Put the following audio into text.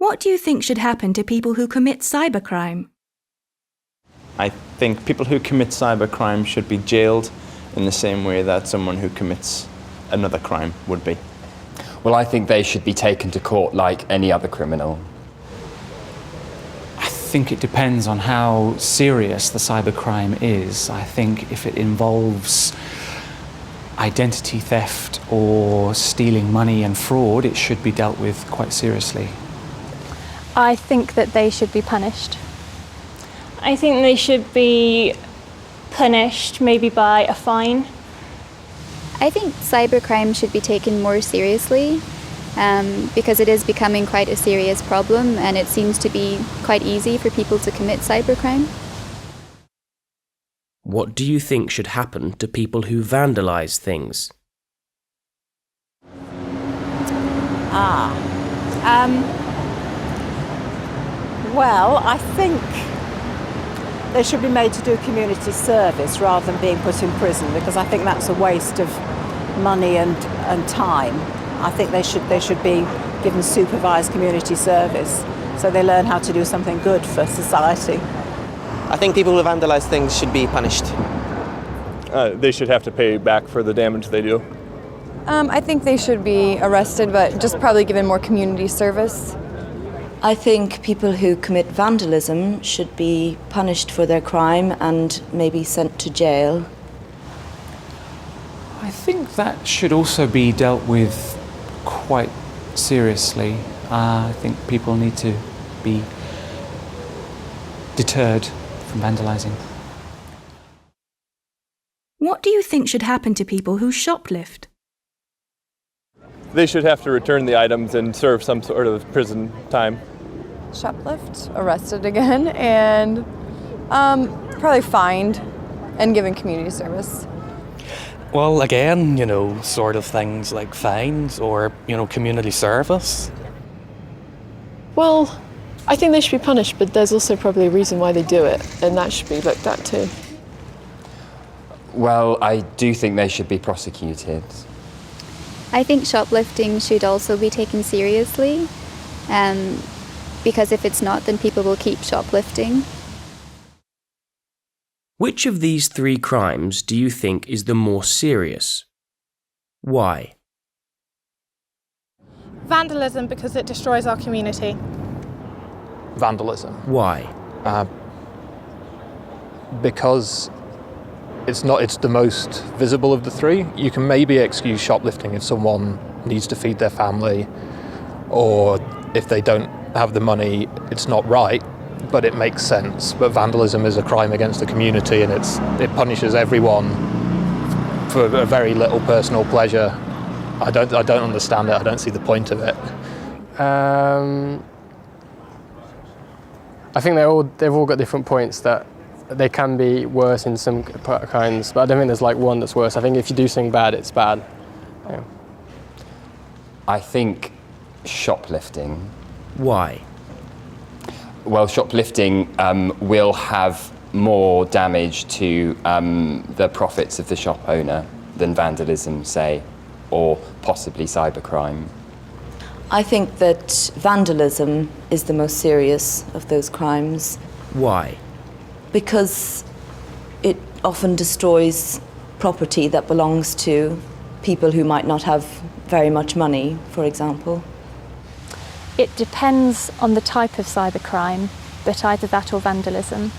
What do you think should happen to people who commit cybercrime? I think people who commit cybercrime should be jailed in the same way that someone who commits another crime would be. Well, I think they should be taken to court like any other criminal. I think it depends on how serious the cybercrime is. I think if it involves identity theft or stealing money and fraud, it should be dealt with quite seriously. I think that they should be punished. I think they should be punished, maybe by a fine. I think cybercrime should be taken more seriously because it is becoming quite a serious problem, and it seems to be quite easy for people to commit cybercrime. What do you think should happen to people who vandalise things? Well, I think they should be made to do community service rather than being put in prison, because I think that's a waste of money and time. I think they should be given supervised community service so they learn how to do something good for society. I think people who vandalise things should be punished. They should have to pay back for the damage they do. I think they should be arrested, but just probably given more community service. I think people who commit vandalism should be punished for their crime and maybe sent to jail. I think that should also be dealt with quite seriously. I think people need to be deterred from vandalising. What do you think should happen to people who shoplift? They should have to return the items and serve some sort of prison time. Shoplift, arrested again, and probably fined and given community service. Well, again, sort of things like fines or, community service. Well, I think they should be punished, but there's also probably a reason why they do it, and that should be looked at too. Well, I do think they should be prosecuted. I think shoplifting should also be taken seriously, because if it's not, then people will keep shoplifting. Which of these three crimes do you think is the more serious? Why? Vandalism, because it destroys our community. Vandalism. Why? Because it's the most visible of the three. You can maybe excuse shoplifting if someone needs to feed their family, or if they don't have the money, it's not right, but it makes sense. But vandalism is a crime against the community, and it punishes everyone for a very little personal pleasure. I don't understand it. I don't see the point of it. I think they've all got different points that they can be worse in some kinds, but I don't think there's like one that's worse. I think if you do something bad, it's bad. Yeah. I think shoplifting. Why? Well, shoplifting will have more damage to the profits of the shop owner than vandalism, say, or possibly cybercrime. I think that vandalism is the most serious of those crimes. Why? Because it often destroys property that belongs to people who might not have very much money, for example. It depends on the type of cybercrime, but either that or vandalism.